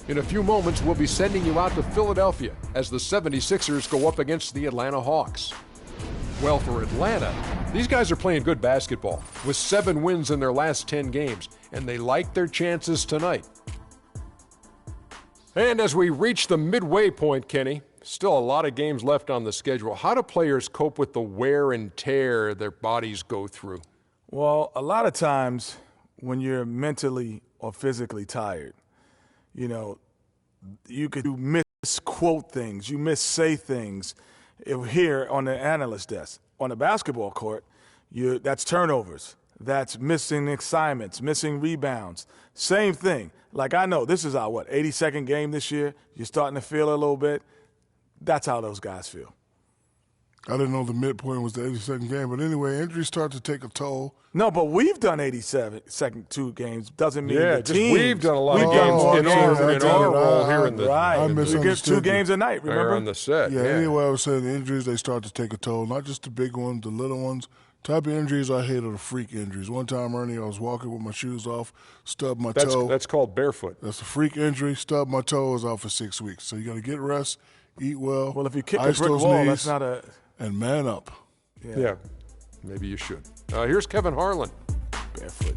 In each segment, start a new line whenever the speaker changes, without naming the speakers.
In a few moments, we'll be sending you out to Philadelphia as the 76ers go up against the Atlanta Hawks. Well, for Atlanta, these guys are playing good basketball with 7 wins in their last 10 games, and they like their chances tonight. And as we reach the midway point, Kenny, still a lot of games left on the schedule. How do players cope with the wear and tear their bodies go through?
Well, a lot of times when you're mentally or physically tired, you could misquote things, you missay things here on the analyst desk. On the basketball court, that's turnovers. That's missing assignments, missing rebounds. Same thing. Like, I know this is our, 82nd game this year. You're starting to feel a little bit. That's how those guys feel.
I didn't know the midpoint was the 82nd game. But anyway, injuries start to take a toll.
No, but we've done 87 2 games. Doesn't mean the team.
We've done a lot of games in our role here in the
right.
We
get 2 games a night, remember?
On the set.
Yeah, anyway, I was saying the injuries, they start to take a toll. Not just the big ones, the little ones. Type of injuries I hate are the freak injuries. One time, Ernie, I was walking with my shoes off, stubbed my toe.
That's called barefoot.
That's a freak injury. Stubbed my toe, is out for 6 weeks. So you got to get rest, eat well.
Well, if you kick a brick wall, that's not a...
And man up.
Yeah, maybe you should. Here's Kevin Harlan.
Barefoot.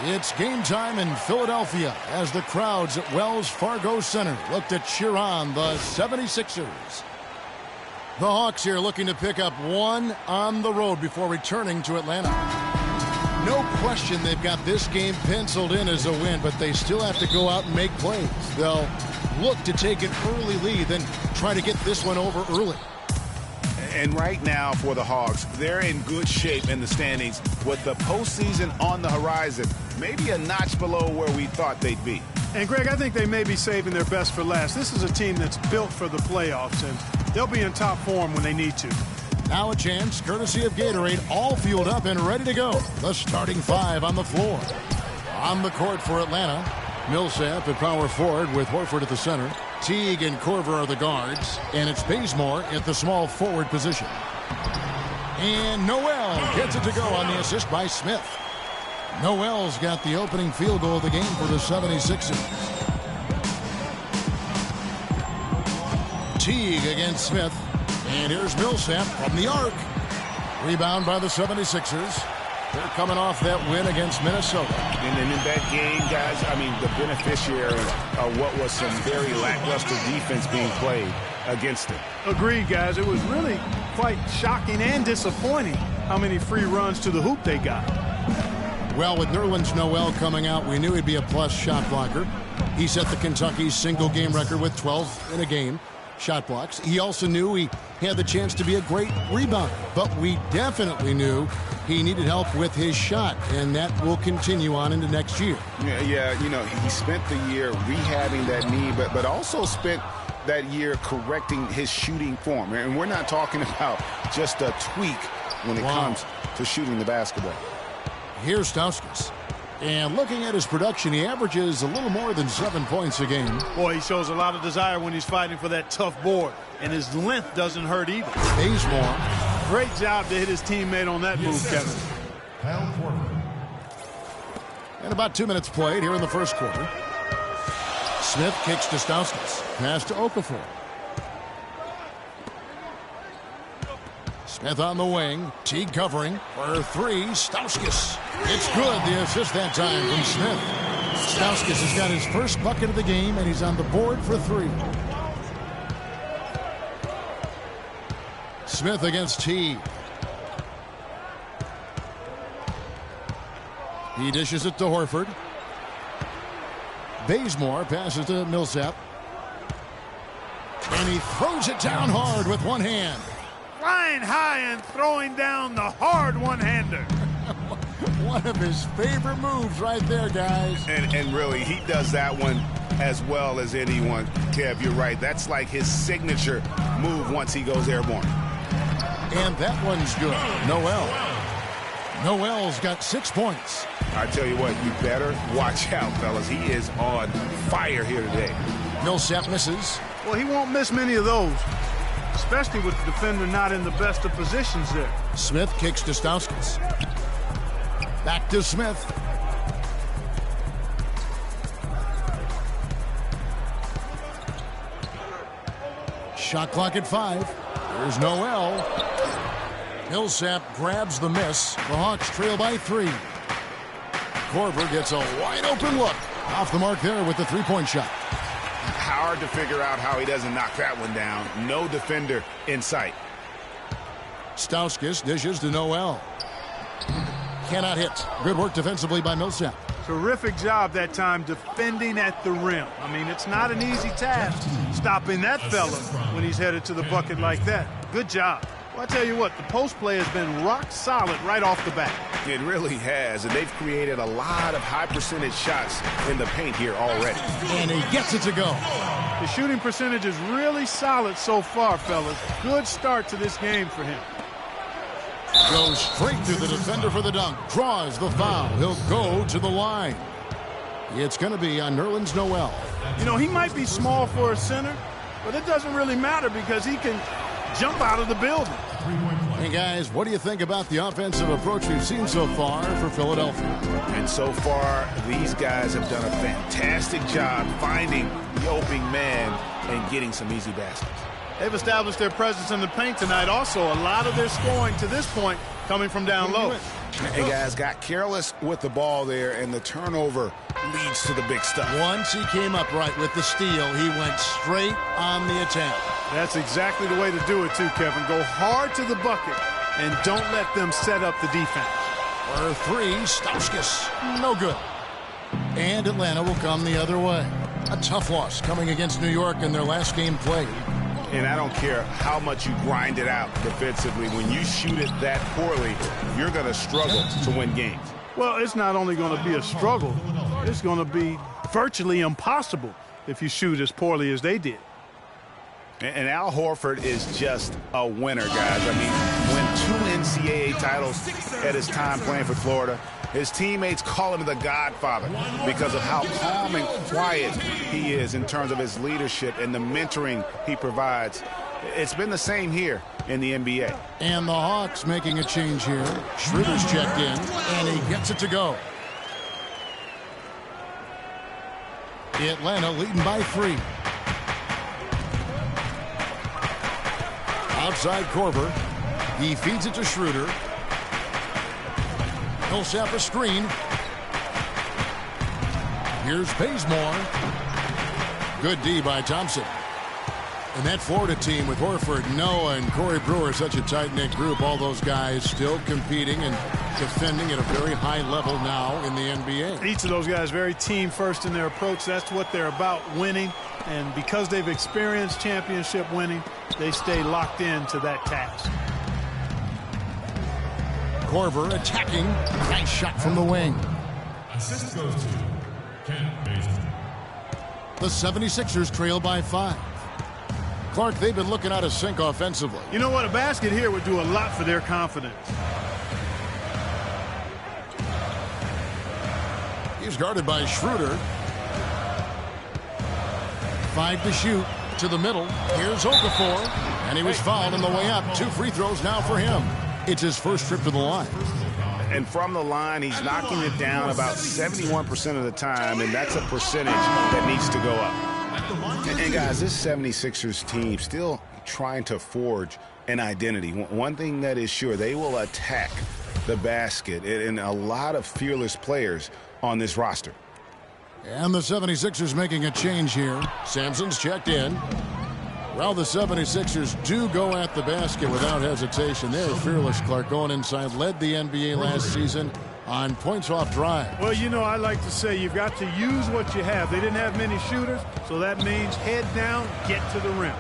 It's game time in Philadelphia as the crowds at Wells Fargo Center look to cheer on the 76ers. The Hawks here looking to pick up 1 on the road before returning to Atlanta. No question they've got this game penciled in as a win, but they still have to go out and make plays. They'll look to take an early lead, then try to get this one over early.
And right now for the Hawks, they're in good shape in the standings with the postseason on the horizon, maybe a notch below where we thought they'd be.
And, Greg, I think they may be saving their best for last. This is a team that's built for the playoffs, and they'll be in top form when they need to.
Now a chance, courtesy of Gatorade, all fueled up and ready to go. The starting 5 on the floor. On the court for Atlanta, Millsap at power forward with Horford at the center. Teague and Korver are the guards, and it's Bazemore at the small forward position. And Noel gets it to go on the assist by Smith. Noel's got the opening field goal of the game for the 76ers. Teague against Smith, and here's Millsap from the arc. Rebound by the 76ers. They're coming off that win against Minnesota.
And then in that game, guys, the beneficiaries of what was some very lackluster defense being played against them.
Agreed, guys. It was really quite shocking and disappointing how many free runs to the hoop they got.
Well, with Nerlens Noel coming out, we knew he'd be a plus shot blocker. He set the Kentucky single-game record with 12 in a game. Shot blocks. He also knew he had the chance to be a great rebounder, but we definitely knew he needed help with his shot, and that will continue on into next year.
Yeah, he spent the year rehabbing that knee, but also spent that year correcting his shooting form. And we're not talking about just a tweak when it comes to shooting the basketball.
Here's Stauskas. And looking at his production, he averages a little more than 7 points a game.
Boy, he shows a lot of desire when he's fighting for that tough board. And his length doesn't hurt either.
Bazemore.
Great job to hit his teammate on that move, Kevin.
And about 2 minutes played here in the first quarter. Smith kicks to Stauskas. Pass to Okafor. Smith on the wing. Teague covering for 3. Stauskas. It's good. The assist that time from Smith. Stauskas has got his first bucket of the game, and he's on the board for 3. Smith against Teague. He dishes it to Horford. Bazemore passes to Millsap. And he throws it down hard with one hand.
Flying high and throwing down the hard one-hander.
One of his favorite moves right there, guys.
And really, he does that one as well as anyone. Kev, you're right. That's like his signature move once he goes airborne.
And that one's good. Noel's got 6 points.
I tell you what, you better watch out, fellas. He is on fire here today.
Millsap misses.
Well, he won't miss many of those, especially with the defender not in the best of positions there.
Smith kicks to Stauskas. Back to Smith. Shot clock at 5. Here's Noel. Millsap grabs the miss. The Hawks trail by 3. Korver gets a wide open look. Off the mark there with the three-point shot.
Hard to figure out how he doesn't knock that one down. No defender in sight.
Stauskas dishes to Noel. Cannot hit. Good work defensively by Millsap.
Terrific job that time defending at the rim. I mean, it's not an easy task stopping that fella when he's headed to the bucket like that. Good job. Well, I tell you what, the post play has been rock solid right off the bat.
It really has, and they've created a lot of high percentage shots in the paint here already.
And he gets it to go.
The shooting percentage is really solid so far, fellas. Good start to this game for him.
Goes straight through the defender for the dunk. Draws the foul. He'll go to the line. It's going to be on Nerlens Noel.
You know, he might be small for a center, but it doesn't really matter because he can jump out of the building.
Hey, guys, what do you think about the offensive approach we've seen so far for Philadelphia?
And so far, these guys have done a fantastic job finding the opening man and getting some easy baskets.
They've established their presence in the paint tonight. Also, a lot of their scoring to this point coming from down low.
Hey, guys, got careless with the ball there, and the turnover leads to the big stuff.
Once he came up right with the steal, he went straight on the attack.
That's exactly the way to do it, too, Kevin. Go hard to the bucket and don't let them set up the defense.
For 3, Stauskas. No good. And Atlanta will come the other way. A tough loss coming against New York in their last game played.
And I don't care how much you grind it out defensively. When you shoot it that poorly, you're going to struggle to win games.
Well, it's not only going to be a struggle, it's going to be virtually impossible if you shoot as poorly as they did.
And Al Horford is just a winner, guys. I mean, win 2 NCAA titles at his time playing for Florida. His teammates call him the Godfather because of how calm and quiet he is in terms of his leadership and the mentoring he provides. It's been the same here in the NBA.
And the Hawks making a change here. Schroeder's checked in, and he gets it to go. Atlanta leading by 3. Outside Korver. He feeds it to Schroeder. Millsap a screen. Here's Bazemore. Good D by Thompson. And that Florida team with Horford, Noah, and Corey Brewer, such a tight-knit group. All those guys still competing and defending at a very high level now in the NBA.
Each of those guys very team-first in their approach. That's what they're about, winning. And because they've experienced championship winning, they stay locked into that task.
Korver attacking. Nice shot from the wing.
Assist goes to Ken Bazemore.
The 76ers trail by 5. Clark, they've been looking out of sync offensively.
You know what? A basket here would do a lot for their confidence.
He's guarded by Schroeder. 5 to shoot. To the middle. Here's Okafor. And he was fouled on the way up. 2 free throws now for him. It's his first trip to the line.
And from the line, he's knocking it down about 71% of the time, and that's a percentage that needs to go up. And guys, this 76ers team still trying to forge an identity. One thing that is sure, they will attack the basket, and a lot of fearless players on this roster.
And the 76ers making a change here. Sampson's checked in. Well, the 76ers do go at the basket without hesitation. They're fearless, Clark, going inside. Led the NBA last season on points off drive.
Well, you know, I like to say you've got to use what you have. They didn't have many shooters, so that means head down, get to the rim.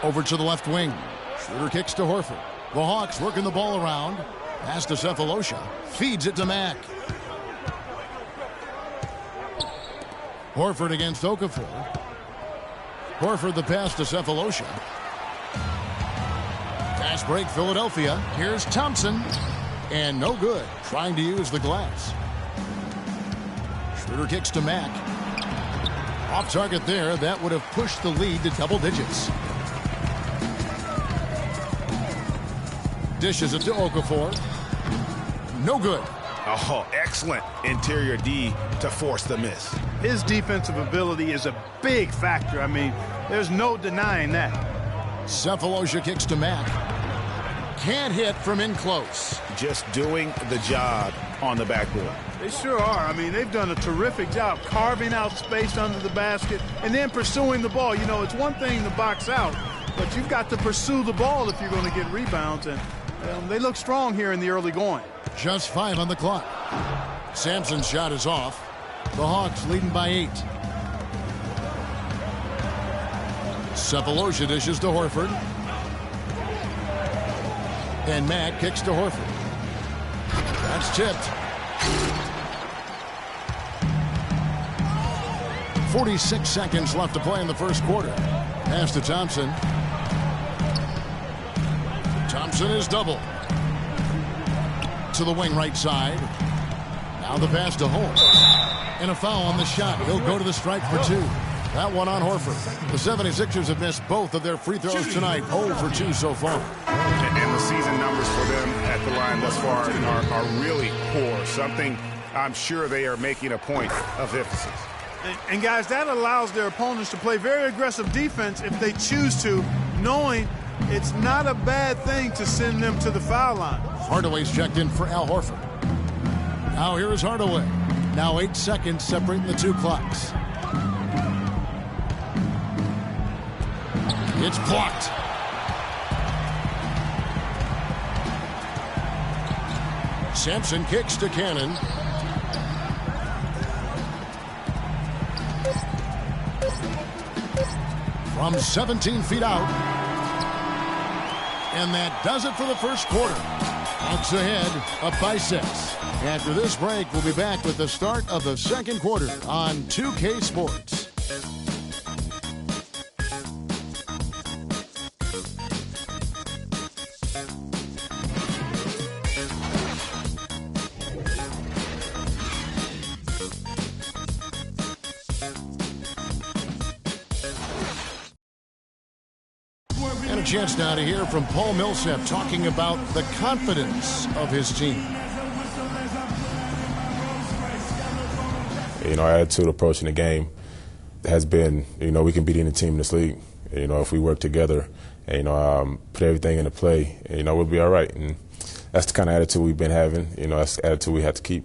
Over to the left wing. Schroeder kicks to Horford. The Hawks working the ball around. Pass to Cephalosha. Feeds it to Mack. Horford against Okafor. Horford the pass to Cephalosha. Fast break Philadelphia. Here's Thompson. And no good. Trying to use the glass. Schroeder kicks to Mack. Off target there. That would have pushed the lead to double digits. Dishes it to Okafor. No good.
Oh, excellent interior D to force the miss.
His defensive ability is a big factor. I mean, there's no denying that.
Cephalosha kicks to Mack. Can't hit from in close.
Just doing the job on the backboard.
They sure are. I mean, they've done a terrific job carving out space under the basket and then pursuing the ball. You know, it's one thing to box out, but you've got to pursue the ball if you're going to get rebounds, and they look strong here in the early going.
Just 5 on the clock. Sampson's shot is off. The Hawks leading by 8. Cephalosha dishes to Horford. And Mack kicks to Horford. That's tipped. 46 seconds left to play in the first quarter. Pass to Thompson. Thompson is double. To the wing right side. Now the pass to Holmes. And a foul on the shot. He'll go to the strike for 2. That one on Horford. The 76ers have missed both of their free throws tonight. 0 for 2 so far.
And the season numbers for them at the line thus far are really poor. Something I'm sure they are making a point of emphasis.
And guys, that allows their opponents to play very aggressive defense if they choose to, knowing it's not a bad thing to send them to the foul line.
Hardaway's checked in for Al Horford. Now here is Hardaway. Now 8 seconds separating the 2 clocks. It's blocked. Sampson kicks to Cannon. From 17 feet out. And that does it for the first quarter. Hawks ahead, up by 6. After this break, we'll be back with the start of the second quarter on 2K Sports. And a chance now to hear from Paul Millsap talking about the confidence of his team.
You know, our attitude approaching the game has been, you know, we can beat any team in this league. You know, if we work together and, you know, put everything into play, you know, we'll be all right. And that's the kind of attitude we've been having. You know, that's the attitude we have to keep.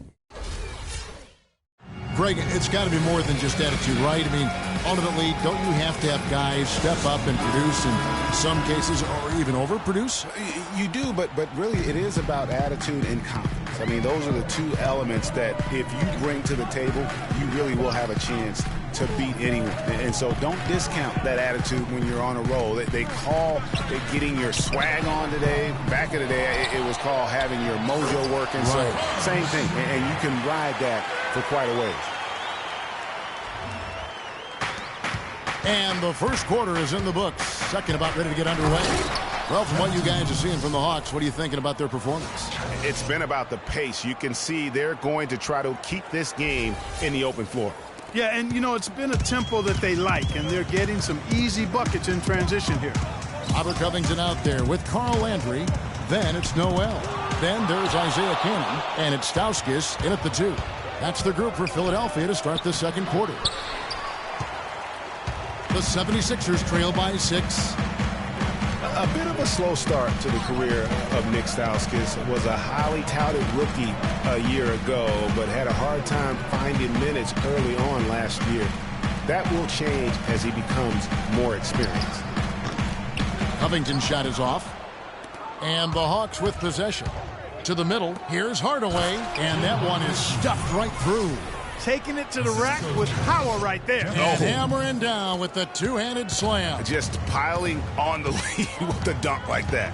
Greg, it's got to be more than just attitude, right? I mean, ultimately, don't you have to have guys step up and produce in some cases or even overproduce?
You do, but really it is about attitude and confidence. I mean, those are the 2 elements that if you bring to the table, you really will have a chance to beat anyone. And so don't discount that attitude when you're on a roll. They call it getting your swag on today. Back in the day, it was called having your mojo working.
Right.
So same thing, and you can ride that for quite a ways.
And the first quarter is in the books. Second about ready to get underway. Well, from what you guys are seeing from the Hawks, what are you thinking about their performance?
It's been about the pace. You can see they're going to try to keep this game in the open floor.
Yeah, and, you know, it's been a tempo that they like, and they're getting some easy buckets in transition here.
Robert Covington out there with Carl Landry. Then it's Noel. Then there's Isaiah Cannon, and it's Stauskas in at the 2. That's the group for Philadelphia to start the second quarter. The 76ers trail by 6.
A bit of a slow start to the career of Nick Stauskas. Was a highly touted rookie a year ago, but had a hard time finding minutes early on last year. That will change as he becomes more experienced.
Covington's shot is off. And the Hawks with possession. To the middle. Here's Hardaway. And that one is stuffed right through.
Taking it to the rack with power right there.
And hammering down with the two-handed slam.
Just piling on the lead with a dunk like that.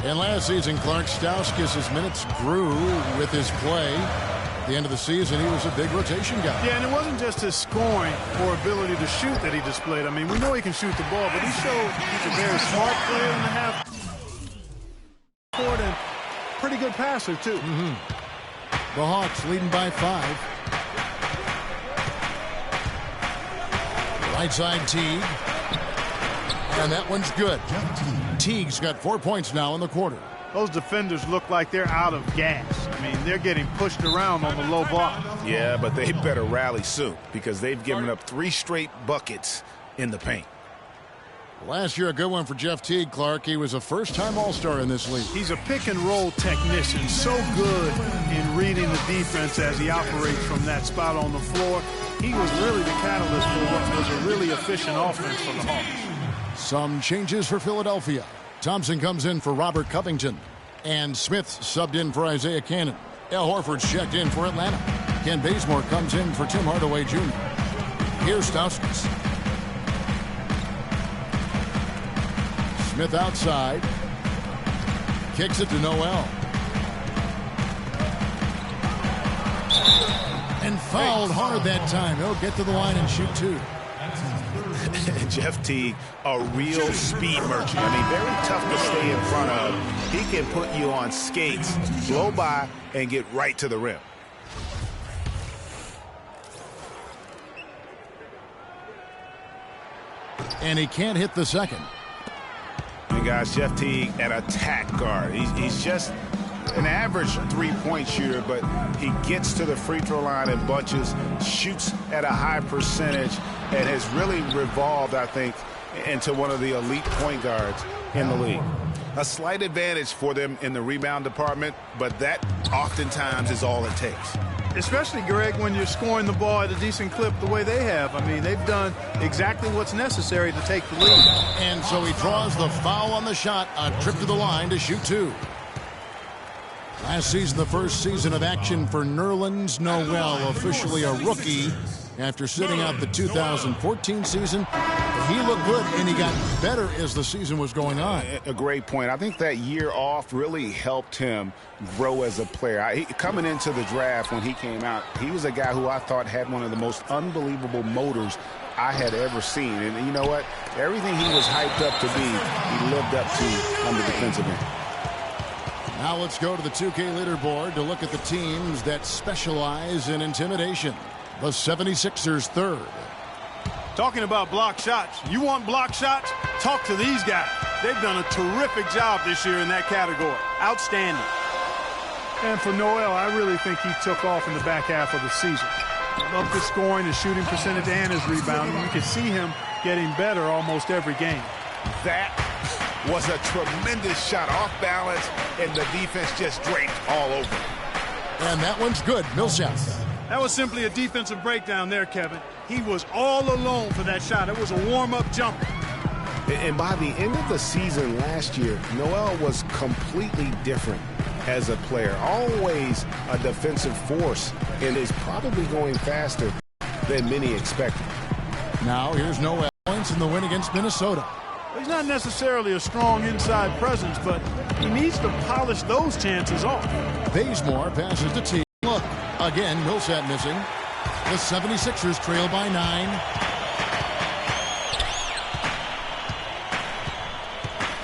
And last season, Clark Stauskas' minutes grew with his play. At the end of the season, he was a big rotation guy.
Yeah, and it wasn't just his scoring or ability to shoot that he displayed. I mean, we know he can shoot the ball, but he showed he's a very smart player in the half court and pretty good passer, too.
The Hawks leading by 5. Right side Teague. And that one's good. Teague's got 4 points now in the quarter.
Those defenders look like they're out of gas. I mean, they're getting pushed around on the low block.
Yeah, but they better rally soon because they've given up 3 straight buckets in the paint.
Last year, a good one for Jeff Teague, Clark. He was a first-time All-Star in this league.
He's a pick-and-roll technician, so good in reading the defense as he operates from that spot on the floor. He was really the catalyst for what was a really efficient offense for the Hawks.
Some changes for Philadelphia. Thompson comes in for Robert Covington. And Smith subbed in for Isaiah Cannon. Al Horford's checked in for Atlanta. Ken Bazemore comes in for Tim Hardaway Jr. Here's Stauskas. Smith outside. Kicks it to Noel. And fouled hard that time. He'll get to the line and shoot 2.
Jeff Teague, a real speed merchant. I mean, very tough to stay in front of. He can put you on skates, blow by, and get right to the rim.
And he can't hit the second.
And guys, Jeff Teague, an attack guard. He's just an average three-point shooter, but he gets to the free throw line in bunches, shoots at a high percentage, and has really revolved, I think, into one of the elite point guards in the league. A slight advantage for them in the rebound department, but that oftentimes is all it takes.
Especially, Greg, when you're scoring the ball at a decent clip the way they have. I mean, they've done exactly what's necessary to take the lead.
And so he draws the foul on the shot, a trip to the line to shoot 2. Last season, the first season of action for Nerlens Noel, officially a rookie after sitting out the 2014 season. He looked good, and he got better as the season was going on.
A great point. I think that year off really helped him grow as a player. Coming into the draft when he came out, he was a guy who I thought had one of the most unbelievable motors I had ever seen. And you know what? Everything he was hyped up to be, he lived up to on the defensive end.
Now let's go to the 2K leaderboard to look at the teams that specialize in intimidation. The 76ers third.
Talking about block shots. You want block shots? Talk to these guys. They've done a terrific job this year in that category. Outstanding. And for Noel, I really think he took off in the back half of the season. Up his scoring, his shooting percentage, and his rebounding. You can see him getting better almost every game.
That was a tremendous shot off balance, and the defense just draped all over.
And that one's good. Millsap.
That was simply a defensive breakdown there, Kevin. He was all alone for that shot. It was a warm-up jumper.
And by the end of the season last year, Noel was completely different as a player. Always a defensive force, and is probably going faster than many expected.
Now here's Noel. Points in the win against Minnesota.
He's not necessarily a strong inside presence, but he needs to polish those chances off.
Bazemore passes to T. Look, again, Millsap missing. The 76ers trail by 9.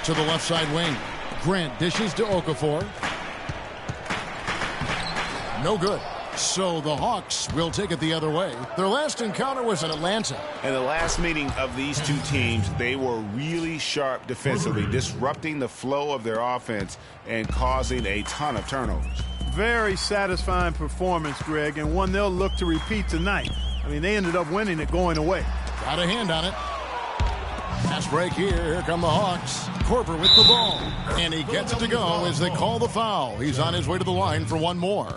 To the left side wing. Grant dishes to Okafor. No good. So the Hawks will take it the other way. Their last encounter was in Atlanta.
In the last meeting of these two teams, they were really sharp defensively, disrupting the flow of their offense and causing a ton of turnovers.
Very satisfying performance, Greg, and one they'll look to repeat tonight. I mean, they ended up winning it going away.
Got a hand on it. Pass break here. Here come the Hawks. Korver with the ball. And he gets it to go as they call the foul. He's on his way to the line for one more.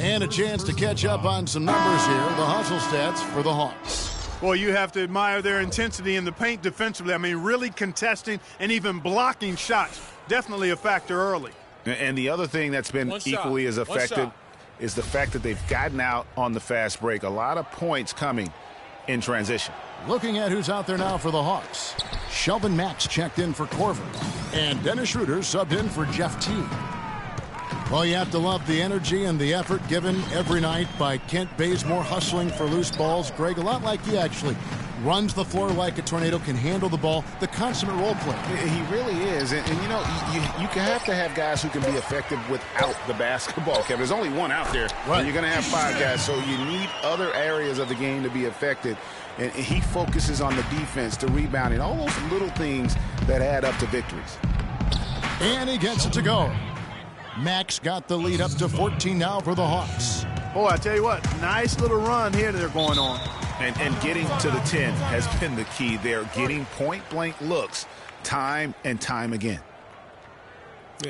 And a chance to catch up on some numbers here. The hustle stats for the Hawks.
Well, you have to admire their intensity in the paint defensively. I mean, really contesting and even blocking shots. Definitely a factor early.
And the other thing that's been equally as effective is the fact that they've gotten out on the fast break. A lot of points coming in transition.
Looking at who's out there now for the Hawks. Shelvin Max checked in for Corver. And Dennis Schroeder subbed in for Jeff Teague. Well, you have to love the energy and the effort given every night by Kent Bazemore hustling for loose balls. Greg, a lot like he actually runs the floor like a tornado, can handle the ball, the consummate role player.
He really is. And you know, you have to have guys who can be effective without the basketball, Kevin. There's only one out there, right, and you're going to have 5 guys, so you need other areas of the game to be effective. And he focuses on the defense, the rebounding, all those little things that add up to victories.
And he gets it to go. Max got the lead up to 14 now for the Hawks.
Boy, I tell you what, nice little run here they're going on.
And getting to the 10 has been the key there, getting point-blank looks time and time again.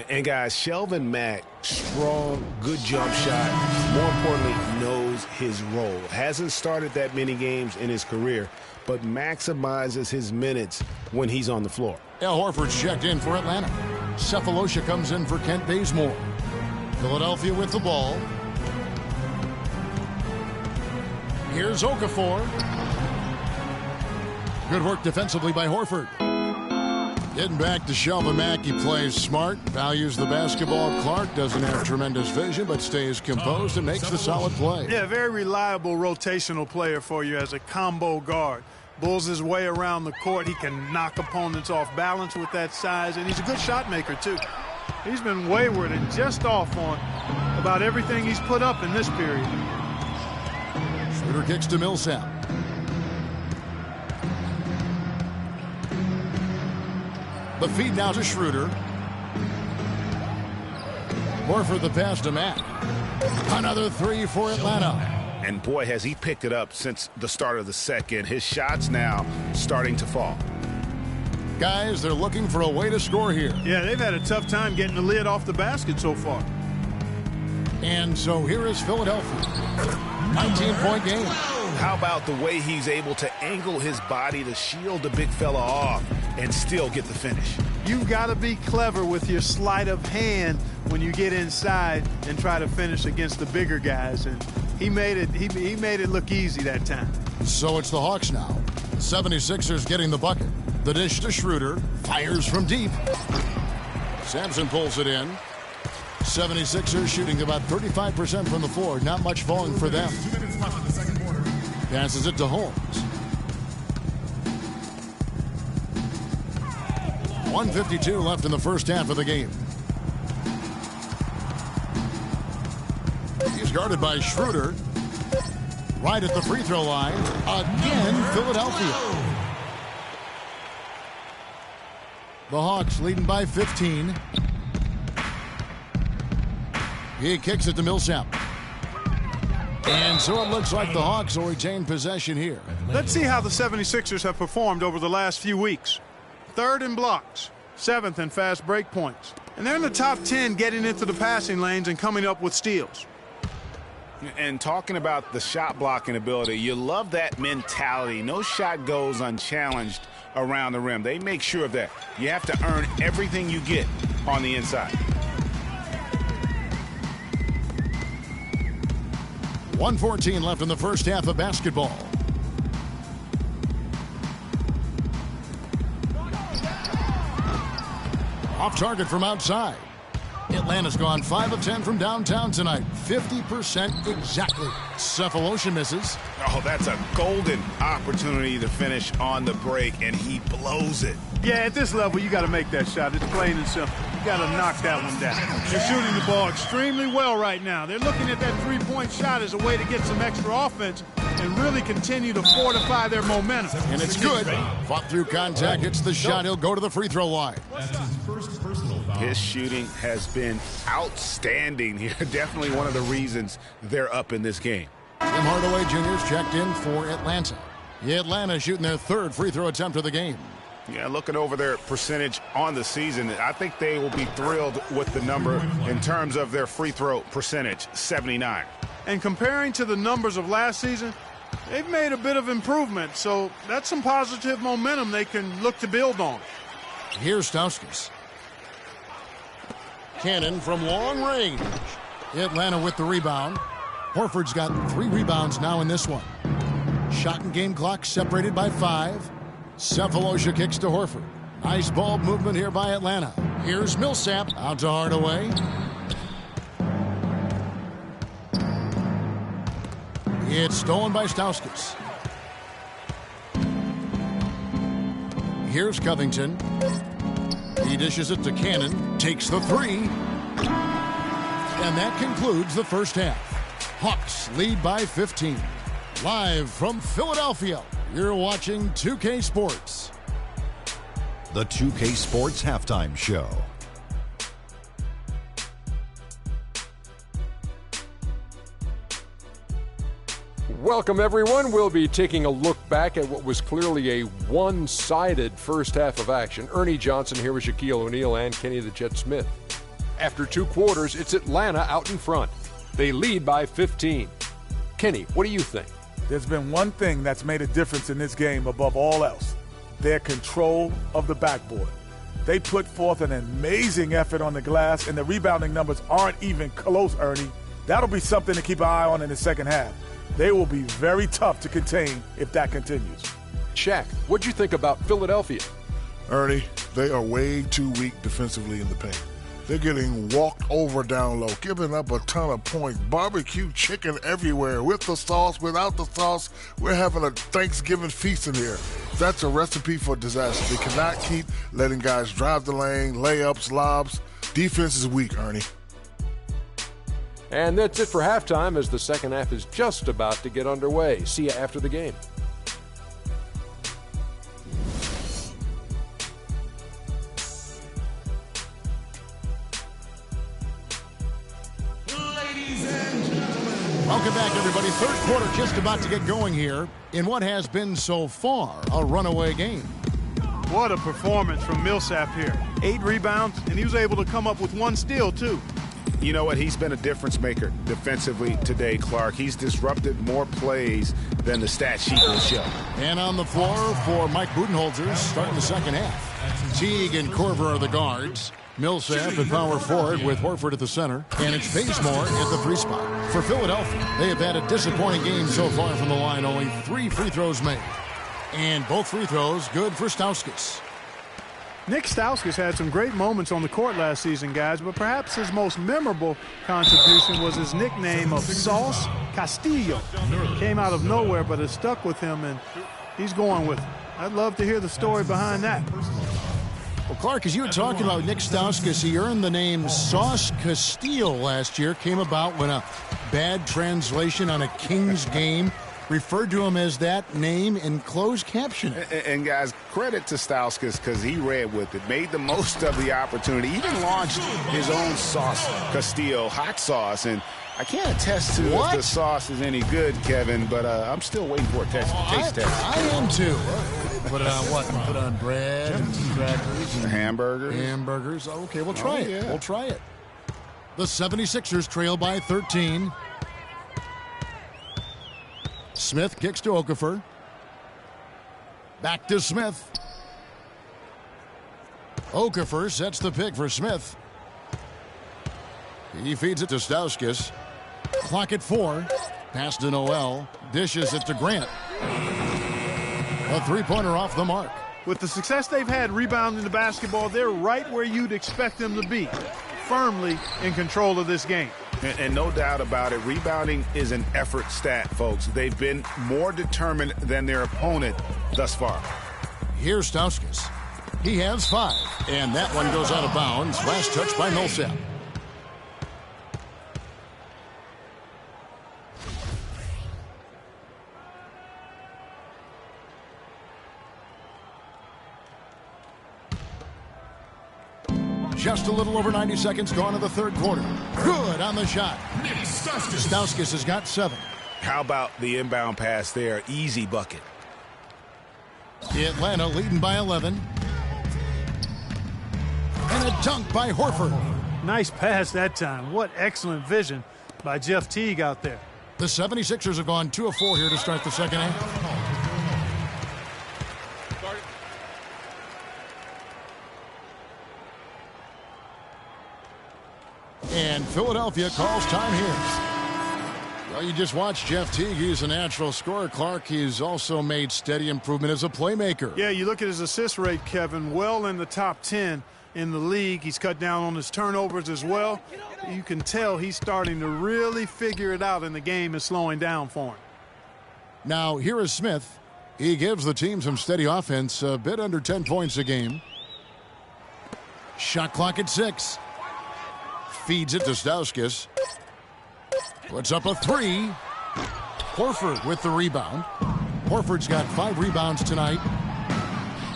And, guys, Shelvin Mack, strong, good jump shot. More importantly, knows his role. Hasn't started that many games in his career, but maximizes his minutes when he's on the floor.
Al Horford's checked in for Atlanta. Cephalosha comes in for Kent Bazemore. Philadelphia with the ball. Here's Okafor. Good work defensively by Horford. Getting back to Shelvin Mack, he plays smart, values the basketball. Clark doesn't have tremendous vision, but stays composed and makes the solid play.
Yeah, very reliable rotational player for you as a combo guard. Bulls his way around the court. He can knock opponents off balance with that size, and he's a good shot maker, too. He's been wayward and just off on about everything he's put up in this period.
Schroeder kicks to Millsap. The feed now to Schroeder. Horford the pass to Mack. Another 3 for Atlanta.
And boy, has he picked it up since the start of the second. His shots now starting to fall.
Guys, they're looking for a way to score here.
Yeah, they've had a tough time getting the lid off the basket so far.
And so here is Philadelphia. 19-point game.
How about the way he's able to angle his body to shield the big fella off and still get the finish?
You've got to be clever with your sleight of hand when you get inside and try to finish against the bigger guys. And he made it look easy that time.
So it's the Hawks now. 76ers getting the bucket. The dish to Schroeder. Fires from deep. Sampson pulls it in. 76ers shooting about 35% from the floor. Not much falling for them. Passes it to Holmes. 1:52 left in the first half of the game. He's guarded by Schroeder. Right at the free throw line. Again, Philadelphia. The Hawks leading by 15. He kicks it to Millsap. And so it looks like the Hawks will retain possession here.
Let's see how the 76ers have performed over the last few weeks. 3rd in blocks, 7th in fast break points. And they're in the top 10 getting into the passing lanes and coming up with steals.
And talking about the shot blocking ability, you love that mentality. No shot goes unchallenged around the rim. They make sure of that. You have to earn everything you get on the inside.
1:14 left in the first half of basketball. Off target from outside. Atlanta's gone 5 of 10 from downtown tonight. 50% exactly. Cephalosha misses.
Oh, that's a golden opportunity to finish on the break, and he blows it.
Yeah, at this level, you got to make that shot. It's plain and simple. You got to knock that one down. They're shooting the ball extremely well right now. They're looking at that three-point shot as a way to get some extra offense and really continue to fortify their momentum.
And it's good. Fought through contact, hits the shot. He'll go to the free throw line.
His shooting has been outstanding here. Definitely one of the reasons they're up in this game.
Tim Hardaway Jr.'s checked in for Atlanta. Atlanta shooting their 3rd free throw attempt of the game.
Yeah, looking over their percentage on the season, I think they will be thrilled with the number in terms of their free throw percentage, 79.
And comparing to the numbers of last season, they've made a bit of improvement. So that's some positive momentum they can look to build on.
Here's Stauskas. Cannon from long range. Atlanta with the rebound. Horford's got 3 rebounds now in this one. Shot and game clock separated by 5. Cephalosha kicks to Horford. Nice ball movement here by Atlanta. Here's Millsap out to Hardaway. It's stolen by Stauskas. Here's Covington. He dishes it to Cannon. Takes the 3. And that concludes the first half. Hawks lead by 15. Live from Philadelphia, you're watching 2K Sports.
The 2K Sports Halftime Show.
Welcome, everyone. We'll be taking a look back at what was clearly a one-sided first half of action. Ernie Johnson here with Shaquille O'Neal and Kenny the Jet Smith. After 2 quarters, it's Atlanta out in front. They lead by 15. Kenny, what do you think?
There's been one thing that's made a difference in this game above all else: their control of the backboard. They put forth an amazing effort on the glass, and the rebounding numbers aren't even close, Ernie. That'll be something to keep an eye on in the second half. They will be very tough to contain if that continues.
Shaq, what'd you think about Philadelphia?
Ernie, they are way too weak defensively in the paint. They're getting walked over down low, giving up a ton of points. Barbecue chicken everywhere, with the sauce, without the sauce. We're having a Thanksgiving feast in here. That's a recipe for disaster. They cannot keep letting guys drive the lane, layups, lobs. Defense is weak, Ernie.
And that's it for halftime, as the second half is just about to get underway. See you after the game.
Welcome back, everybody. Third quarter just about to get going here in what has been so far a runaway game.
What a performance from Millsap here. 8 rebounds, and he was able to come up with 1 steal, too.
You know what? He's been a difference maker defensively today, Clark. He's disrupted more plays than the stat sheet will show.
And on the floor for Mike Budenholzer, starting the second half. Teague and Korver are the guards. Millsap at power forward with Horford at the center. And it's Bazemore at the 3 spot. For Philadelphia, they have had a disappointing game so far from the line. Only 3 free throws made. And both free throws good for Stauskas.
Nick Stauskas had some great moments on the court last season, guys, but perhaps his most memorable contribution was his nickname of Sauce Castillo. Came out of nowhere, but it stuck with him, and he's going with it. I'd love to hear the story behind that.
Well, Clark, as you were talking about Nick Stauskas, he earned the name Sauce Castillo last year. Came about when a bad translation on a Kings game referred to him as that name in closed captioning.
And guys, credit to Stauskas, because he read with it, made the most of the opportunity, even launched his own Sauce Castillo hot sauce. And I can't attest to if the sauce is any good, Kevin, but I'm still waiting for a taste test.
I am too. Put it on what? Put on bread and crackers and
hamburgers.
Hamburgers. Okay, we'll try it. Yeah. We'll try it. The 76ers trail by 13. Smith kicks to Okafor. Back to Smith. Okafor sets the pick for Smith. He feeds it to Stauskas. Clock at 4. Pass to Noel. Dishes it to Grant. A 3-pointer off the mark.
With the success they've had rebounding the basketball, they're right where you'd expect them to be, firmly in control of this game.
And no doubt about it, rebounding is an effort stat, folks. They've been more determined than their opponent thus far.
Here's Stauskas. He has 5, and that one goes out of bounds. Last touch by Millsap. Just a little over 90 seconds gone in the third quarter. Good on the shot. Stauskas has got 7.
How about the inbound pass there? Easy bucket.
Atlanta leading by 11. And a dunk by Horford.
Nice pass that time. What excellent vision by Jeff Teague out there.
The 76ers have gone 2 of 4 here to start the second half. Philadelphia calls time here. Well, you just watched Jeff Teague. He's a natural scorer. Clark, he's also made steady improvement as a playmaker.
Yeah, you look at his assist rate, Kevin, well in the top 10 in the league. He's cut down on his turnovers as well. You can tell he's starting to really figure it out, and the game is slowing down for him.
Now, here is Smith. He gives the team some steady offense, a bit under 10 points a game. Shot clock at 6. Feeds it to Stauskas. Puts up a 3. Horford with the rebound. Horford's got 5 rebounds tonight.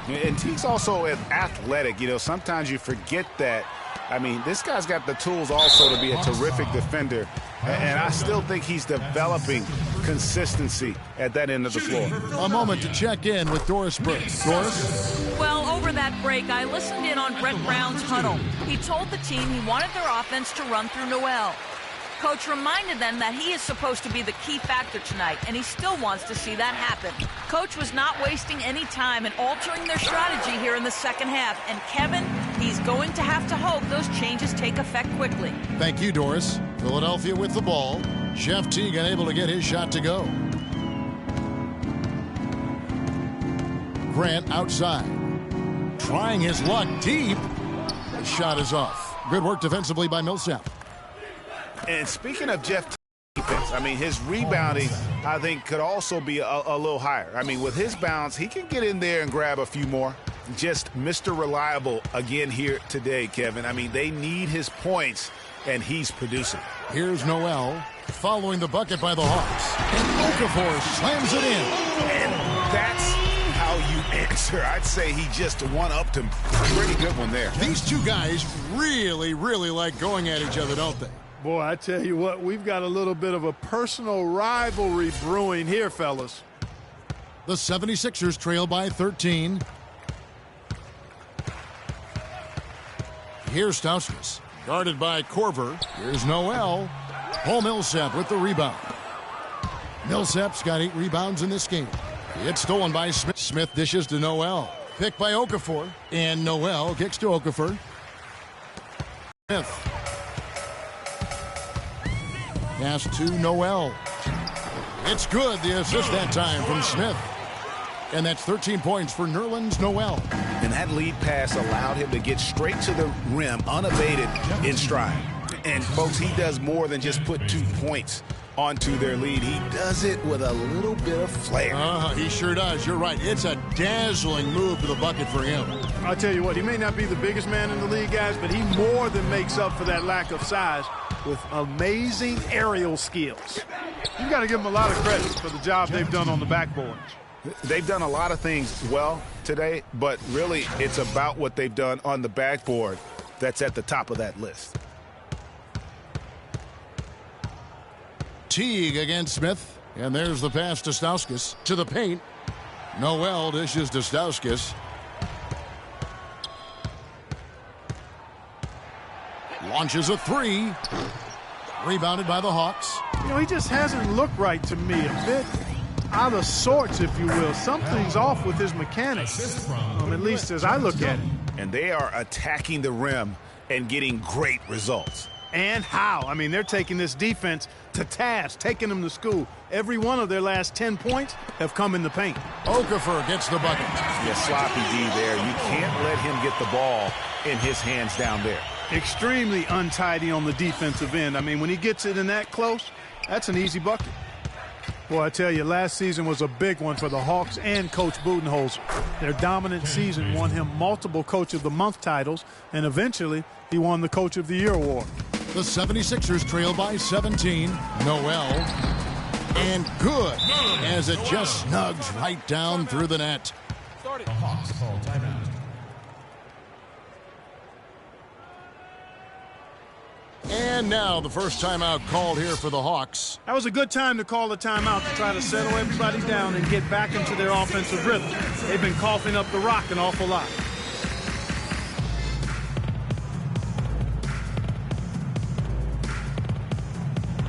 And Teague's also athletic. You know, sometimes you forget that. I mean, this guy's got the tools also to be a terrific defender. And I still think he's developing consistency at that end of the floor.
A moment to check in with Doris Burke. Doris?
Well, over that break, I listened in on Brett Brown's huddle. He told the team he wanted their offense to run through Noel. Coach reminded them that he is supposed to be the key factor tonight, and he still wants to see that happen. Coach was not wasting any time in altering their strategy here in the second half. And Kevin, he's going to have to hope those changes take effect quickly.
Thank you, Doris. Philadelphia with the ball. Jeff Teague unable to get his shot to go. Grant outside. Trying his luck deep. The shot is off. Good work defensively by Millsap.
And speaking of Jeff defense, I mean, his rebounding, I think, could also be a little higher. I mean, with his bounce, he can get in there and grab a few more. Just Mr. Reliable again here today, Kevin. I mean, they need his points, and he's producing.
Here's Noel following the bucket by the Hawks. And Okafor slams it in.
And that's how you answer. I'd say he just one-upped him. Pretty good one there.
These two guys really, really like going at each other, don't they?
Boy, I tell you what, we've got a little bit of a personal rivalry brewing here, fellas.
The 76ers trail by 13. Here's Stauskas, guarded by Korver. Here's Noel. Paul Millsap with the rebound. Millsap's got 8 rebounds in this game. It's stolen by Smith. Smith dishes to Noel. Picked by Okafor. And Noel kicks to Okafor. Smith. Pass to Noel. It's good. The assist that time from Smith. And that's 13 points for Nerlens Noel.
And that lead pass allowed him to get straight to the rim unabated in stride. And, folks, he does more than just put 2 points onto their lead. He does it with a little bit of flair.
He sure does. You're right. It's a dazzling move to the bucket for him.
I'll tell you what, he may not be the biggest man in the league, guys, but he more than makes up for that lack of size with amazing aerial skills. You've got to give them a lot of credit for the job they've done on the backboard.
They've done a lot of things well today, but really it's about what they've done on the backboard that's at the top of that list.
Teague against Smith, and there's the pass to Stauskas to the paint. Noel dishes to Stauskas. Launches a 3. Rebounded by the Hawks.
You know, he just hasn't looked right to me. A bit out of sorts, if you will. Something's off with his mechanics, at least as I look at it.
And they are attacking the rim and getting great results.
And how? I mean, they're taking this defense to task, taking them to school. Every one of their last 10 points have come in the paint.
Okafor gets the bucket.
Yeah, sloppy D there. You can't let him get the ball in his hands down there.
Extremely untidy on the defensive end. I mean, when he gets it in that close, that's an easy bucket. Boy, I tell you, last season was a big one for the Hawks and Coach Budenholzer. Their dominant season won him multiple Coach of the Month titles, and eventually he won the Coach of the Year award.
The 76ers trail by 17. Noel. And good, as it just snugs right down through the net.
The Hawks call timeout.
And now the first timeout called here for the Hawks.
That was a good time to call the timeout to try to settle everybody down and get back into their offensive rhythm. They've been coughing up the rock an awful lot.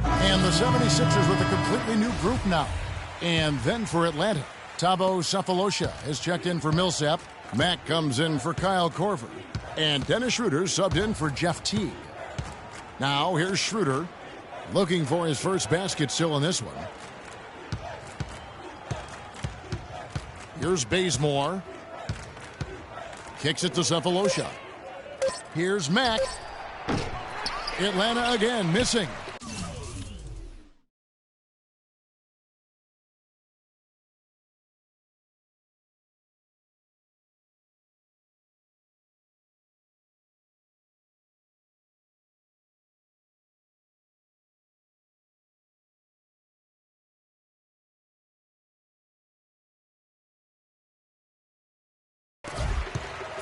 And the 76ers with a completely new group now. And then for Atlanta, Thabo Sefolosha has checked in for Millsap. Mack comes in for Kyle Korver. And Dennis Schroeder subbed in for Jeff Teague. Now here's Schroeder looking for his first basket still in this one. Here's Bazemore. Kicks it to Cephalosha. Here's Mack. Atlanta again missing.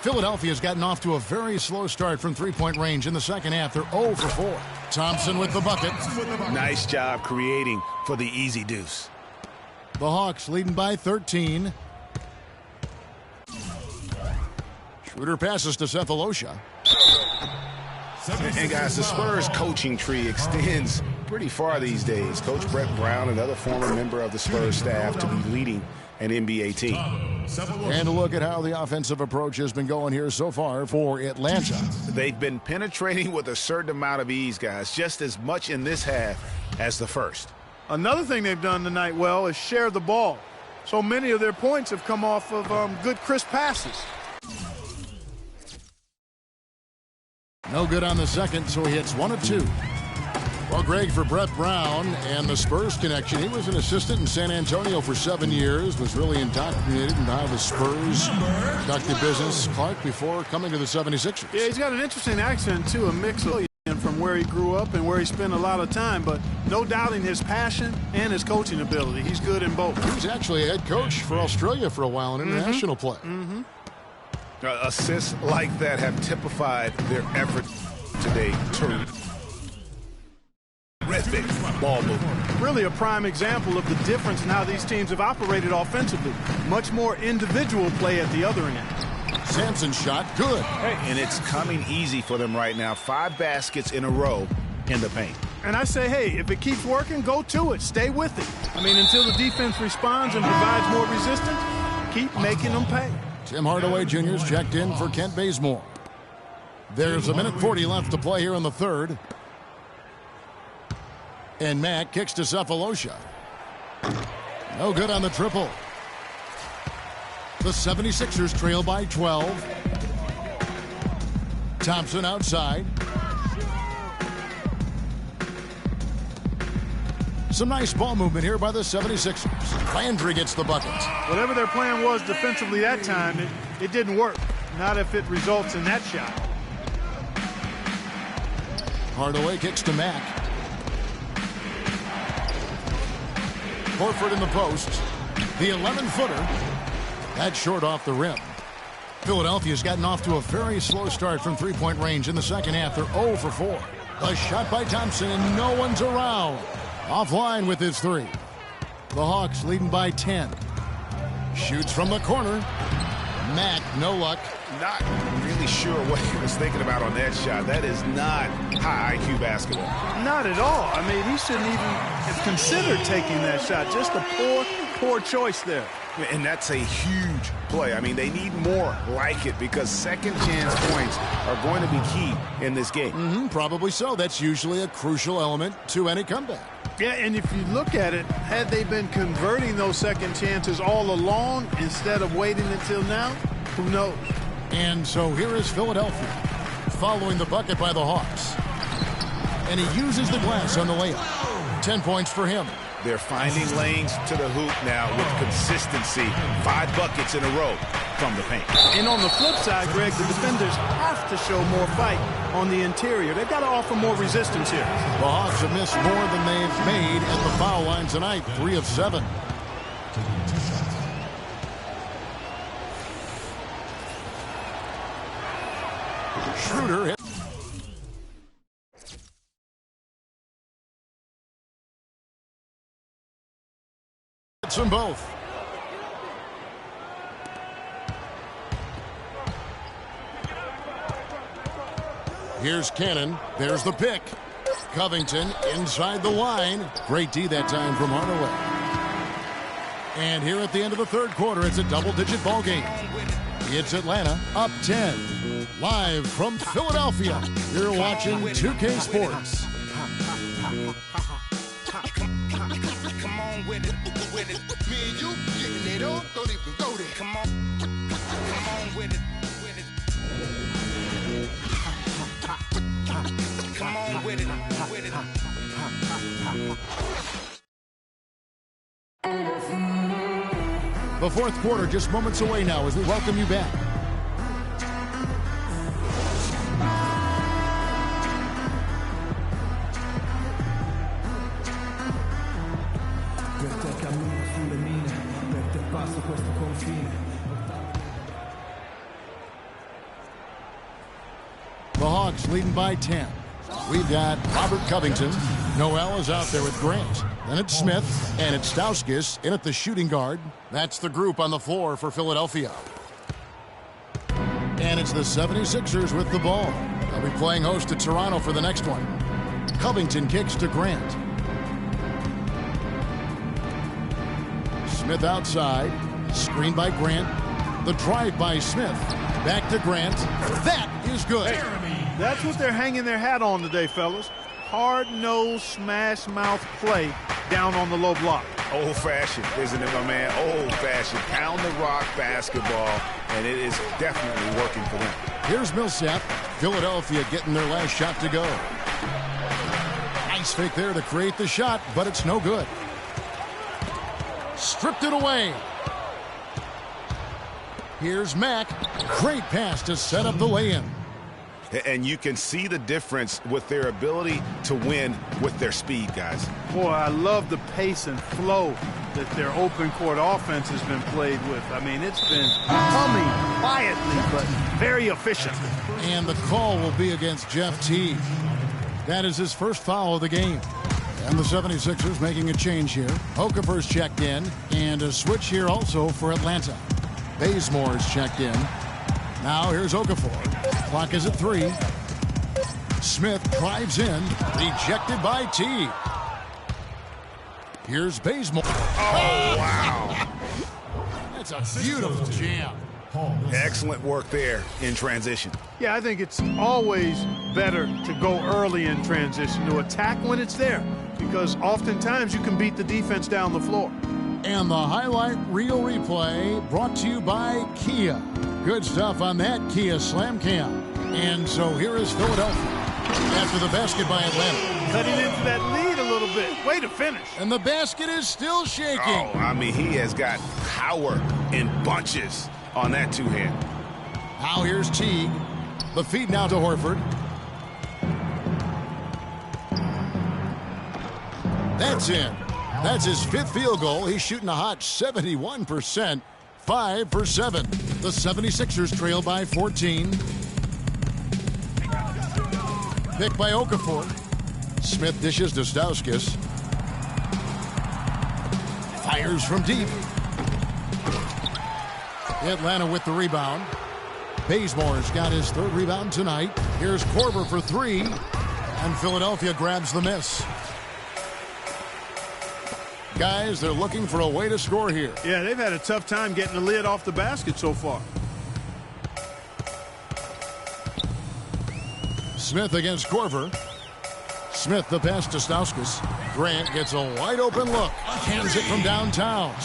Philadelphia's gotten off to a very slow start from three-point range in the second half. They're 0 for 4. Thompson with the bucket.
Nice job creating for the easy deuce.
The Hawks leading by 13. Schroeder passes to Cephalosha.
And guys, the Spurs coaching tree extends pretty far these days. Coach Brett Brown, another former member of the Spurs staff, to be leading an NBA team.
And look at how the offensive approach has been going here so far for Atlanta.
They've been penetrating with a certain amount of ease, guys, just as much in this half as the first.
Another thing they've done tonight well is share the ball. So many of their points have come off of good, crisp passes.
No good on the second, so he hits 1 of 2. Well, Greg, for Brett Brown and the Spurs connection, he was an assistant in San Antonio for 7 years, was really indoctrinated in how the Spurs conducted business, Clark, before coming to the 76ers.
Yeah, he's got an interesting accent, too, a mix of from where he grew up and where he spent a lot of time, but no doubting his passion and his coaching ability. He's good in both.
He was actually a head coach for Australia for a while in international play.
Assists like that have typified their effort today. Terrific ball movement.
Really a prime example of the difference in how these teams have operated offensively. Much more individual play at the other end.
Sampson's shot, good.
Hey, and it's coming easy for them right now. 5 baskets in a row in the paint.
And I say, hey, if it keeps working, go to it. Stay with it. I mean, until the defense responds and provides more resistance, keep making them pay.
Tim Hardaway Jr.'s checked in for Kent Bazemore. There's 1:40 left to play here in the third. And Mack kicks to Cephalosha. No good on the triple. The 76ers trail by 12. Thompson outside. Some nice ball movement here by the 76ers. Landry gets the bucket.
Whatever their plan was defensively that time, it didn't work. Not if it results in that shot.
Hardaway kicks to Mack. Horford in the post. The 11-footer. That's short off the rim. Philadelphia's gotten off to a very slow start from three-point range in the second half. They're 0 for 4. A shot by Thompson, and no one's around. Offline with his 3. The Hawks leading by 10. Shoots from the corner. Mack, no luck.
Not really sure what he was thinking about on that shot. That is not high IQ basketball.
Not at all. I mean, he shouldn't even have considered taking that shot. Just a poor choice there.
And that's a huge play. I mean, they need more like it because second chance points are going to be key in this game.
Probably so. That's usually a crucial element to any comeback.
Yeah, and if you look at it, had they been converting those second chances all along instead of waiting until now, who knows?
And so here is Philadelphia following the bucket by the Hawks. And he uses the glass on the layup. 10 points for him.
They're finding lanes to the hoop now with consistency. 5 buckets in a row from the paint.
And on the flip side, Greg, the defenders have to show more fight on the interior. They've got to offer more resistance here.
The Hawks have missed more than they've made at the foul line tonight. 3 of 7. Schroeder hit. Hits them both. Here's Cannon. There's the pick. Covington inside the line. Great D that time from Hardaway. And here at the end of the third quarter, it's a double-digit ball game. It's Atlanta up 10. Live from Philadelphia, you're watching 2K Sports.
Come on with it, with it. Me and you getting it on, don't even go there. Come on with it, with it. Come on with it, with it.
The fourth quarter just moments away now as we welcome you back. The Hawks leading by 10. We've got Robert Covington. Noel is out there with Grant. Then it's Smith, and it's Stauskas in at the shooting guard. That's the group on the floor for Philadelphia. And it's the 76ers with the ball. They'll be playing host to Toronto for the next one. Covington kicks to Grant. Smith outside. Screen by Grant. The drive by Smith. Back to Grant. That is good.
Hey, that's what they're hanging their hat on today, fellas. Hard-nosed, smash-mouth play down on the low block.
Old-fashioned, isn't it, my man? Old-fashioned. Pound the rock basketball, and it is definitely working for them.
Here's Millsap. Philadelphia getting their last shot to go. Nice fake there to create the shot, but it's no good. Stripped it away. Here's Mack. Great pass to set up the lay-in.
And you can see the difference with their ability to win with their speed, guys.
Boy, I love the pace and flow that their open court offense has been played with. I mean, it's been humming quietly, but very efficient.
And the call will be against Jeff Teague. That is his first foul of the game. And the 76ers making a change here. Okafor's checked in, and a switch here also for Atlanta. Bazemore's checked in. Now here's Okafor. Clock is at 3. Smith drives in. Rejected by Teague. Here's Bazemore.
Oh, wow.
That's a beautiful jam.
Excellent work there in transition.
Yeah, I think it's always better to go early in transition, to attack when it's there, because oftentimes you can beat the defense down the floor.
And the highlight reel replay brought to you by Kia. Good stuff on that Kia Slam Cam. And so here is Philadelphia after the basket by Atlanta.
Cutting into that lead a little bit. Way to finish.
And the basket is still shaking.
Oh, I mean, he has got power in bunches on that two-hand.
Now here's Teague. The feed now to Horford. That's in. That's his 5th field goal. He's shooting a hot 71%. 5 for 7. The 76ers trail by 14. Pick by Okafor. Smith dishes to Stauskas. Fires from deep. Atlanta with the rebound. Bazemore's got his 3rd rebound tonight. Here's Korver for 3. And Philadelphia grabs the miss. Guys, they're looking for a way to score here.
Yeah, they've had a tough time getting the lid off the basket so far.
Smith against Korver. Smith the pass to Stauskas. Grant gets a wide open look. Hands it from downtown.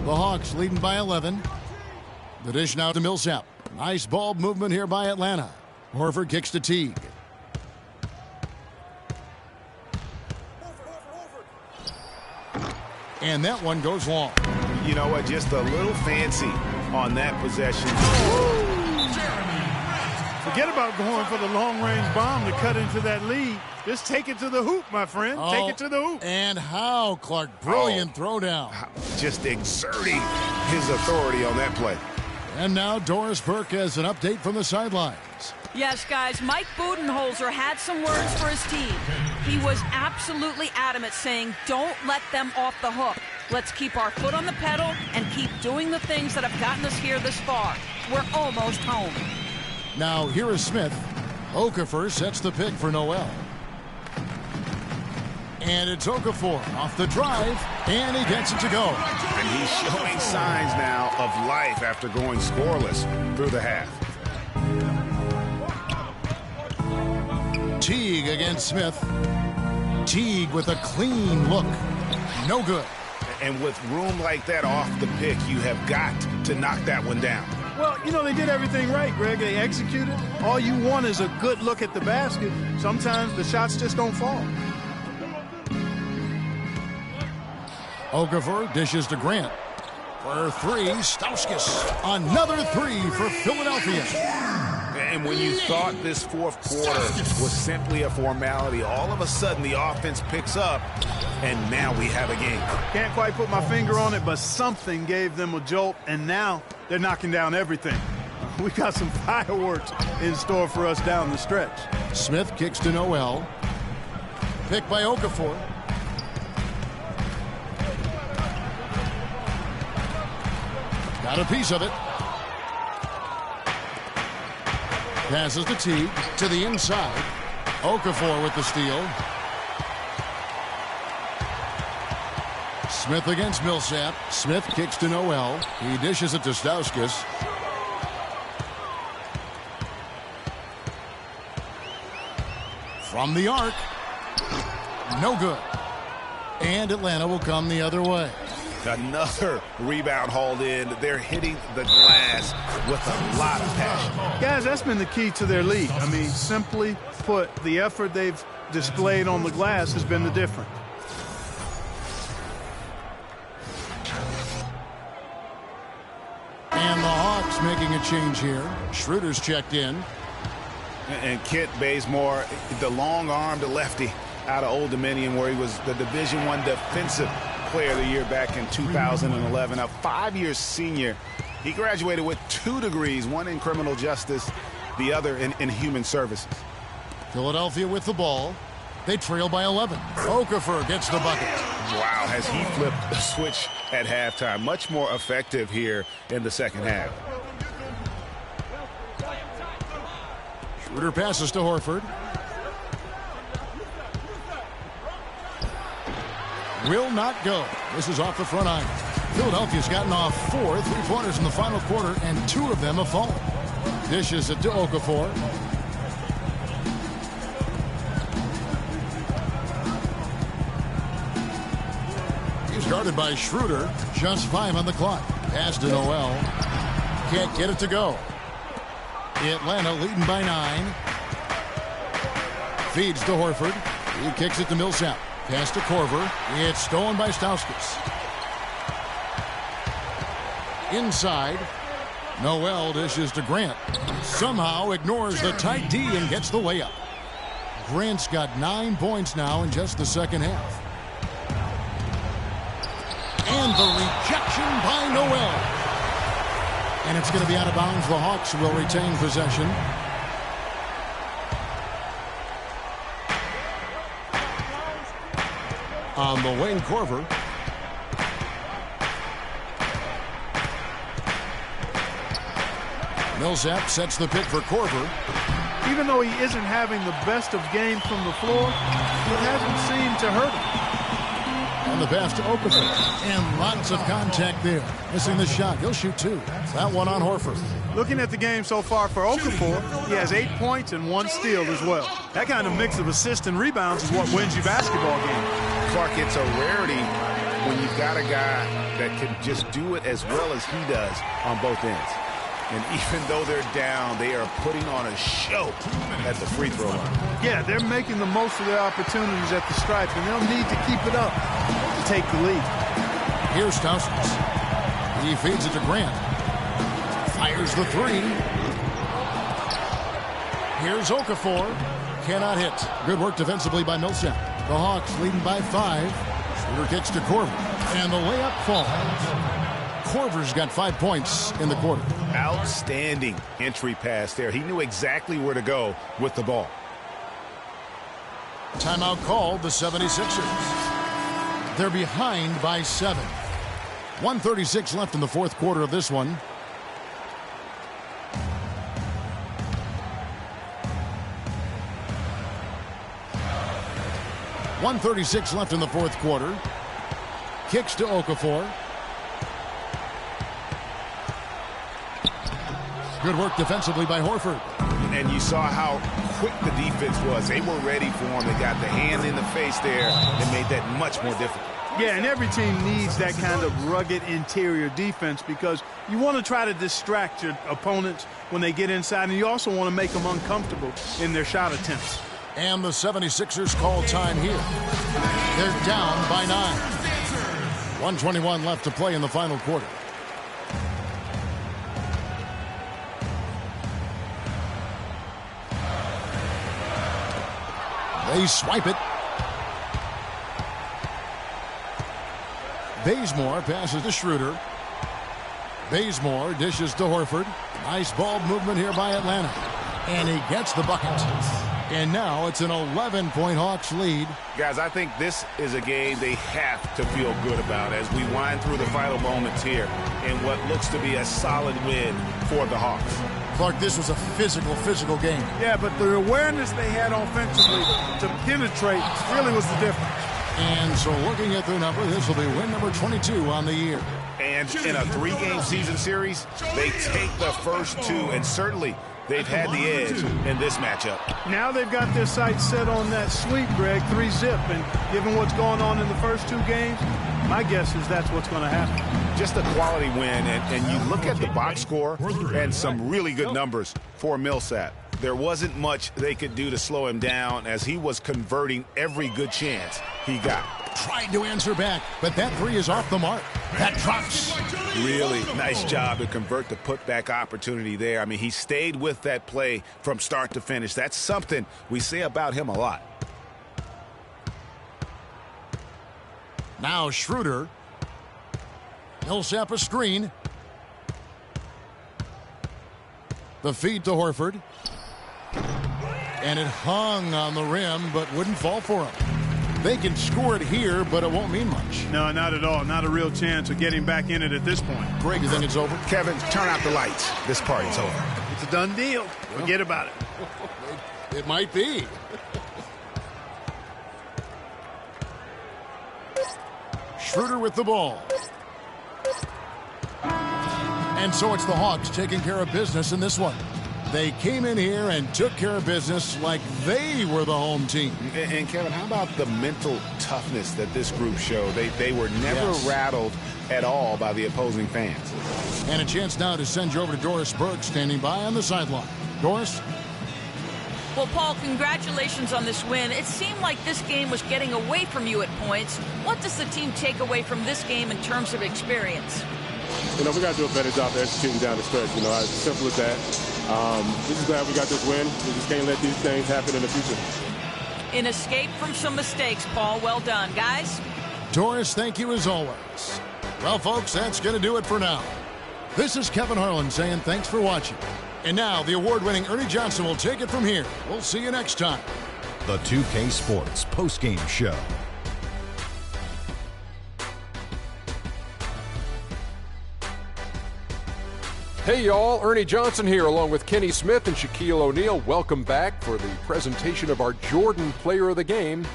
The Hawks leading by 11. The dish now to Millsap. Nice ball movement here by Atlanta. Horford kicks to Teague. And that one goes long.
You know what? Just a little fancy on that possession.
Forget about going for the long-range bomb to cut into that lead. Just take it to the hoop, my friend. Take it to the hoop.
And how, Clark? Brilliant throwdown.
Just exerting his authority on that play.
And now Doris Burke has an update from the sidelines.
Yes, guys, Mike Budenholzer had some words for his team. He was absolutely adamant, saying, don't let them off the hook. Let's keep our foot on the pedal and keep doing the things that have gotten us here this far. We're almost home.
Now, here is Smith. Okafor sets the pick for Noel. And it's Okafor off the drive, and he gets it to go.
And he's showing signs now of life after going scoreless through the half.
Teague against Smith. Teague with a clean look. No good.
And with room like that off the pick, you have got to knock that one down.
Well, you know, they did everything right, Greg. They executed. All you want is a good look at the basket. Sometimes the shots just don't fall.
Okafor dishes to Grant. For three, Stauskas. Another three for Philadelphia.
And when you thought this fourth quarter was simply a formality, all of a sudden the offense picks up, and now we have a game.
Can't quite put my finger on it, but something gave them a jolt, and now they're knocking down everything. We got some fireworks in store for us down the stretch.
Smith kicks to Noel. Picked by Okafor. Got a piece of it. Passes to Teague to the inside. Okafor with the steal. Smith against Millsap. Smith kicks to Noel. He dishes it to Stauskas. From the arc. No good. And Atlanta will come the other way.
Another rebound hauled in. They're hitting the glass with a lot of passion.
Guys, that's been the key to their lead. I mean, simply put, the effort they've displayed on the glass has been the difference.
And the Hawks making a change here. Schroeder's checked in.
And Kent Bazemore, the long-armed lefty out of Old Dominion, where he was the Division I Defensive Player of the Year back in 2011. A 5-year senior. He graduated with 2 degrees, one in criminal justice, the other in human services.
Philadelphia with the ball. They trail by 11. Okafor gets the bucket.
Wow, has he flipped the switch at halftime. Much more effective here in the second half.
Schroeder passes to Horford. Will not go. This is off the front iron. Philadelphia's gotten off 4 3-pointers in the final quarter, and 2 of them have fallen. Dishes it to Okafor. He's guarded by Schroeder. Just 5 on the clock. Pass to Noel. Can't get it to go. Atlanta leading by 9. Feeds to Horford. He kicks it to Millsap. Pass to Korver. It's stolen by Stauskas. Inside. Noel dishes to Grant. Somehow ignores the tight D and gets the layup. Grant's got 9 points now in just the second half. And the rejection by Noel. And it's going to be out of bounds. The Hawks will retain possession. On the wing, Korver. Millsap sets the pick for Korver.
Even though he isn't having the best of games from the floor, it hasn't seemed to hurt him.
And the pass to Okafor. And lots of contact there. Missing the shot. He'll shoot 2. That one on Horford.
Looking at the game so far for Okafor, he has 8 points and 1 steal as well. That kind of mix of assists and rebounds is what wins you basketball games.
Clark, it's a rarity when you've got a guy that can just do it as well as he does on both ends. And even though they're down, they are putting on a show at the free throw line.
Yeah, they're making the most of their opportunities at the stripe, and they'll need to keep it up to take the lead.
Here's Stauskas. He feeds it to Grant. Fires the 3. Here's Okafor. Cannot hit. Good work defensively by Millsap. The Hawks leading by 5. Schroeder kicks to Korver. And the layup falls. Korver's got 5 points in the quarter.
Outstanding entry pass there. He knew exactly where to go with the ball.
Timeout called the 76ers. They're behind by 7. 1:36 left in the fourth quarter of this one. 1:36 left in the fourth quarter. Kicks to Okafor. Good work defensively by Horford.
And you saw how quick the defense was. They were ready for him. They got the hand in the face there and made that much more difficult.
Yeah, and every team needs that kind of rugged interior defense because you want to try to distract your opponents when they get inside, and you also want to make them uncomfortable in their shot attempts.
And the 76ers call time here. They're down by 9. 1:21 left to play in the final quarter. They swipe it. Bazemore passes to Schroeder. Bazemore dishes to Horford. Nice ball movement here by Atlanta. And he gets the bucket. And now it's an 11-point Hawks lead.
Guys, I think this is a game they have to feel good about as we wind through the final moments here in what looks to be a solid win for the Hawks.
Clark, this was a physical game.
Yeah, but the awareness they had offensively to penetrate really was the difference.
And so looking at their number, this will be win number 22 on the year.
And in a 3-game season series, they take the first 2, and certainly they've had the edge in this matchup.
Now they've got their sights set on that sweep, Greg, 3-zip. And given what's going on in the first 2 games, my guess is that's what's going to happen.
Just a quality win, and you look at the box score and some really good numbers for Millsap. There wasn't much they could do to slow him down as he was converting every good chance he got.
Tried to answer back, but that 3 is off the mark. That drops.
Really nice job to convert the putback opportunity there. I mean, he stayed with that play from start to finish. That's something we say about him a lot.
Now Schroeder. Millsap a screen. The feed to Horford. And it hung on the rim, but wouldn't fall for him. They can score it here, but it won't mean much.
No, not at all. Not a real chance of getting back in it at this point.
Greg, you think it's over?
Kevin, turn out the lights. This party's over.
It's a done deal. Forget about it.
It might be. Schroeder with the ball. And so it's the Hawks taking care of business in this one. They came in here and took care of business like they were the home team.
And Kevin, how about the mental toughness that this group showed? They were never rattled at all by the opposing fans.
And a chance now to send you over to Doris Burke standing by on the sideline. Doris?
Well, Paul, congratulations on this win. It seemed like this game was getting away from you at points. What does the team take away from this game in terms of experience?
We got to do a better job of executing down the stretch. As simple as that. We're just glad we got this win. We just can't let these things happen in the future.
An escape from some mistakes, Paul. Well done, guys.
Doris, thank you as always. Well, folks, that's going to do it for now. This is Kevin Harlan saying thanks for watching. And now the award-winning Ernie Johnson will take it from here. We'll see you next time.
The 2K Sports postgame show.
Hey y'all, Ernie Johnson here along with Kenny Smith and Shaquille O'Neal. Welcome back for the presentation of our Jordan Player of the Game,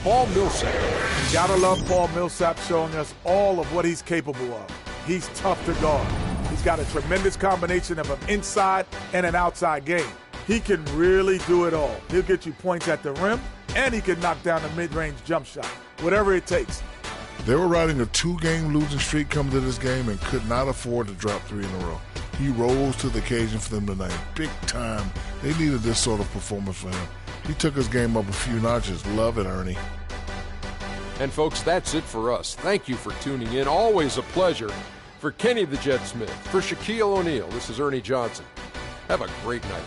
Paul Millsap.
You gotta love Paul Millsap showing us all of what he's capable of. He's tough to guard. He's got a tremendous combination of an inside and an outside game. He can really do it all. He'll get you points at the rim, and he can knock down a mid-range jump shot, whatever it takes.
They were riding a 2-game losing streak coming to this game and could not afford to drop 3 in a row. He rose to the occasion for them tonight. Big time. They needed this sort of performance for him. He took his game up a few notches. Love it, Ernie.
And folks, that's it for us. Thank you for tuning in. Always a pleasure. For Kenny the Jet Smith, for Shaquille O'Neal, this is Ernie Johnson. Have a great night.